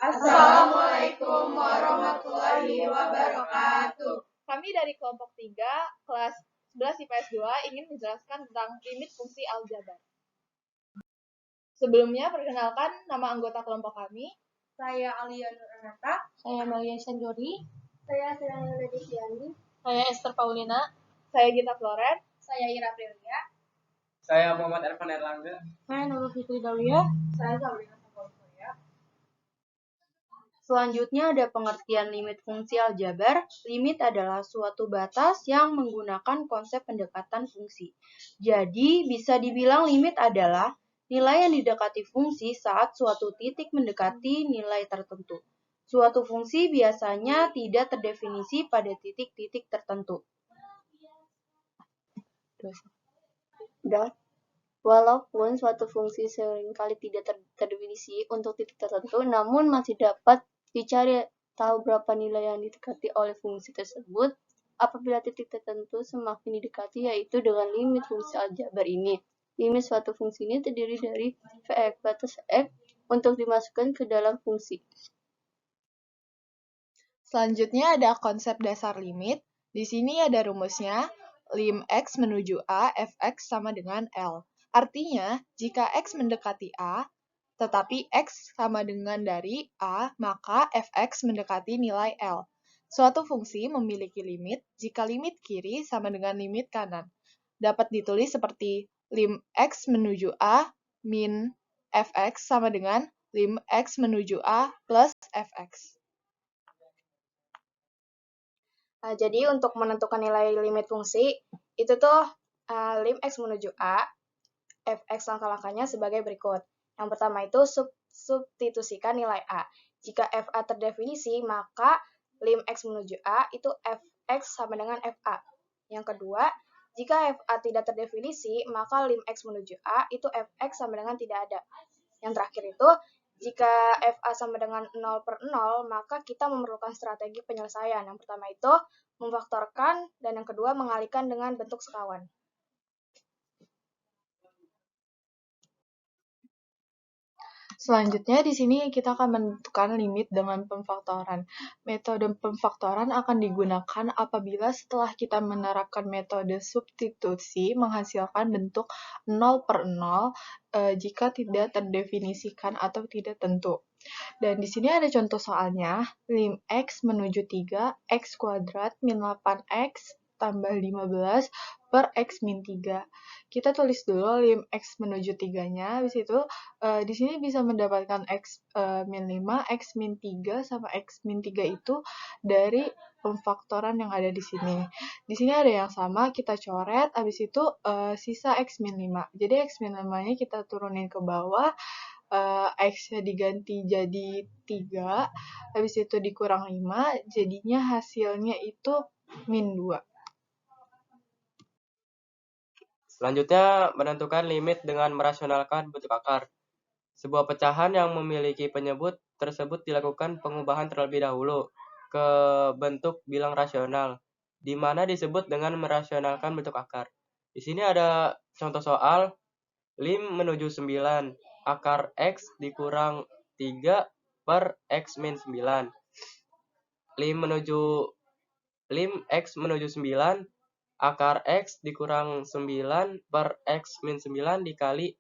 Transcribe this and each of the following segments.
Assalamualaikum warahmatullahi wabarakatuh. Kami dari kelompok 3, kelas 11 IPS 2 ingin menjelaskan tentang limit fungsi aljabar. Sebelumnya, perkenalkan nama anggota kelompok kami. Saya Alia Nuranata. Saya Malia Sanjori. Saya Sirana Desiani. Saya Esther Paulina. Saya Gita Floret. Saya Ira Prilia. Saya Muhammad Ervan Erlangga. Saya Nurul Fitri Dawiyah. Saya Sabrina Sakolia. Selanjutnya ada pengertian limit fungsi aljabar. Limit adalah suatu batas yang menggunakan konsep pendekatan fungsi. Jadi, bisa dibilang limit adalah nilai yang didekati fungsi saat suatu titik mendekati nilai tertentu. Suatu fungsi biasanya tidak terdefinisi pada titik-titik tertentu. Walaupun suatu fungsi seringkali tidak terdefinisi untuk titik tertentu, namun masih dapat dicari tahu berapa nilai yang didekati oleh fungsi tersebut apabila titik tertentu semakin didekati, yaitu dengan limit fungsi aljabar ini. Limit suatu fungsi ini terdiri dari Vx batas x untuk dimasukkan ke dalam fungsi. Selanjutnya ada konsep dasar limit. Di sini ada rumusnya. Lim x menuju A, fx sama dengan L. Artinya, jika x mendekati A, tetapi x sama dengan dari A, maka fx mendekati nilai L. Suatu fungsi memiliki limit jika limit kiri sama dengan limit kanan. Dapat ditulis seperti lim x menuju A min fx sama dengan lim x menuju A plus fx. Jadi untuk menentukan nilai limit fungsi, itu tuh lim x menuju A, fx langkah-langkahnya sebagai berikut. Yang pertama itu substitusikan nilai A. Jika fa terdefinisi, maka lim x menuju A itu fx sama dengan fa. Yang kedua, jika fa tidak terdefinisi, maka lim x menuju A itu fx sama dengan tidak ada. Yang terakhir itu, jika fa sama dengan 0/0, maka kita memerlukan strategi penyelesaian. Yang pertama itu memfaktorkan, dan yang kedua mengalihkan dengan bentuk sekawan. Selanjutnya di sini kita akan menentukan limit dengan pemfaktoran. Metode pemfaktoran akan digunakan apabila setelah kita menerapkan metode substitusi menghasilkan bentuk 0/0 jika tidak terdefinisikan atau tidak tentu. Dan di sini ada contoh soalnya, lim x menuju 3, x kuadrat min 8x tambah 15 per x min 3. Kita tulis dulu lim x menuju 3-nya, habis itu di sini bisa mendapatkan x min 5, x min 3, sama x min 3 itu dari pemfaktoran yang ada di sini. Di sini ada yang sama, kita coret, habis itu sisa x min 5. Jadi x min 5-nya kita turunin ke bawah, x-nya diganti jadi 3, habis itu dikurang 5, jadinya hasilnya itu min 2. Selanjutnya, menentukan limit dengan merasionalkan bentuk akar. Sebuah pecahan yang memiliki penyebut tersebut dilakukan pengubahan terlebih dahulu ke bentuk bilang rasional, di mana disebut dengan merasionalkan bentuk akar. Di sini ada contoh soal, lim menuju 9, akar x dikurang 3 per x min 9. Lim x menuju 9, akar x dikurang 9 per x min 9 dikali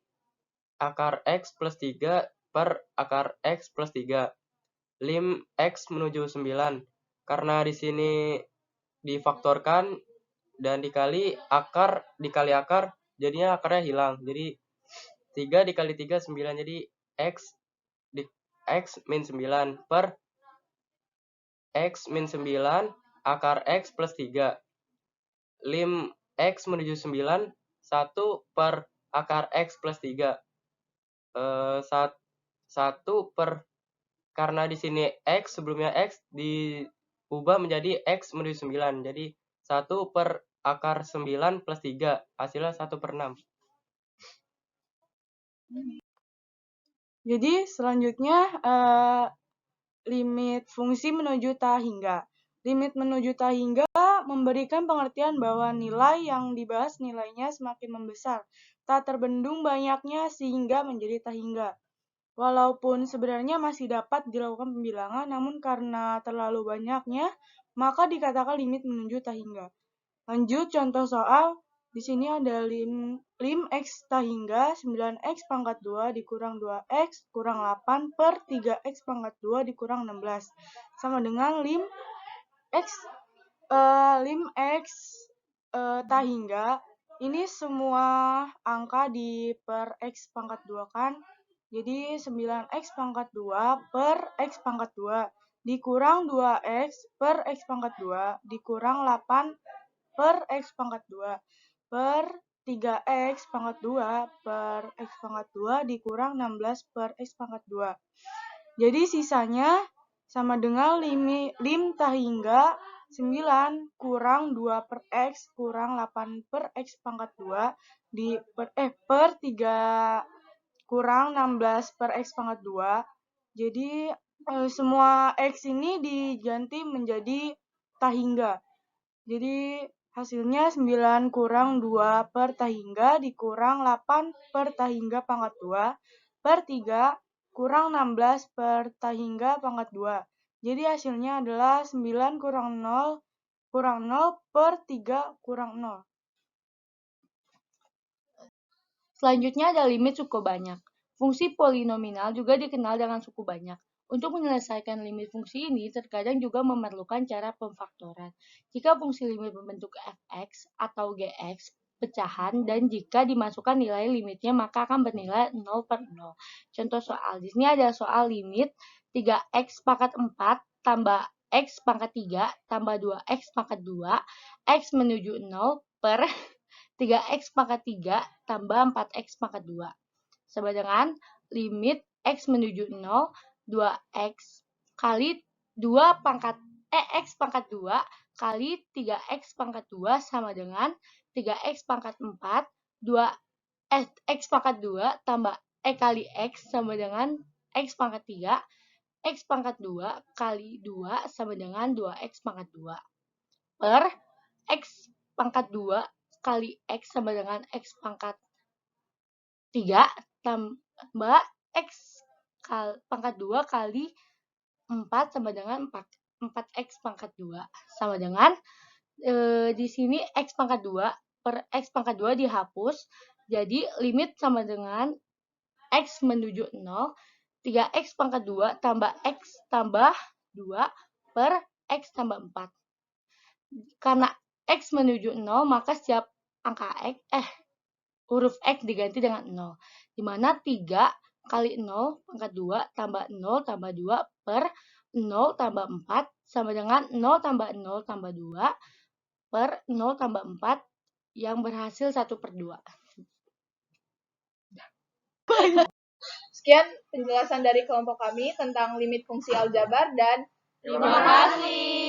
akar x plus 3 per akar x plus 3. Lim x menuju 9. Karena di sini difaktorkan dan dikali akar, jadinya akarnya hilang. Jadi 3 dikali 3, 9. Jadi x min 9 per x min 9 akar x plus 3. Lim x menuju 9, 1 per akar x plus 3. 1 per, karena di sini x, sebelumnya x diubah menjadi x menuju 9. Jadi 1 per akar 9 plus 3. Hasilnya 1/6. Jadi selanjutnya limit fungsi menuju tak hingga. Limit menuju tak hingga memberikan pengertian bahwa nilai yang dibahas nilainya semakin membesar, tak terbendung banyaknya sehingga menjadi tak hingga. Walaupun sebenarnya masih dapat dilakukan pembilangan, namun karena terlalu banyaknya, maka dikatakan limit menuju tak hingga. Lanjut contoh soal. Di sini ada lim x tak hingga 9x pangkat 2 dikurang 2x kurang 8 per 3x pangkat 2 dikurang 16. Sama dengan lim x tak hingga. Ini semua angka di per x pangkat 2 kan. Jadi 9x pangkat 2 per x pangkat 2 dikurang 2x per x pangkat 2 dikurang 8 per x pangkat 2 per 3x pangkat 2 per x pangkat 2 dikurang 16 per x pangkat 2. Jadi sisanya sama dengan lim tak hingga 9 kurang 2 per x kurang 8 per x pangkat 2 per 3 kurang 16 per x pangkat 2. Jadi semua x ini diganti menjadi tak hingga. Jadi hasilnya 9 kurang 2 per tak hingga dikurang 8 per tak hingga pangkat 2 per 3 kurang 16 per tak hingga pangkat 2. Jadi hasilnya adalah 9 kurang 0 per 3 kurang 0. Selanjutnya ada limit suku banyak. Fungsi polinominal juga dikenal dengan suku banyak. Untuk menyelesaikan limit fungsi ini terkadang juga memerlukan cara pemfaktoran. Jika fungsi limit berbentuk fx atau gx pecahan dan jika dimasukkan nilai limitnya maka akan bernilai 0 per 0. Contoh soal. Di sini ada soal limit 3x pangkat 4 tambah x pangkat 3 tambah 2x pangkat 2 x menuju 0 per 3x pangkat 3 tambah 4x pangkat 2. Sama dengan limit x menuju 0, 2x kali 2 pangkat x pangkat 2 kali 3x pangkat 2 sama dengan 3x pangkat 4, 2x pangkat 2 tambah kali x sama dengan x pangkat 3, x pangkat 2 kali 2 sama dengan 2x pangkat 2 per x pangkat 2 kali x sama dengan x pangkat 3 tambah x pangkat 2 kali 4 sama dengan 4x pangkat 2 sama dengan di sini x pangkat 2 per x pangkat 2 dihapus. Jadi limit sama dengan x menuju 0, 3x pangkat 2 tambah x tambah 2 per x tambah 4. Karena x menuju 0 maka setiap angka huruf x diganti dengan 0. Di mana 3 kali 0 pangkat 2 tambah 0 tambah 2 per 0 tambah 4 sama dengan 0 tambah 0 tambah 2 per 0 tambah 4 yang berhasil 1 per 2. Sekian penjelasan dari kelompok kami tentang limit fungsi aljabar dan Terima kasih.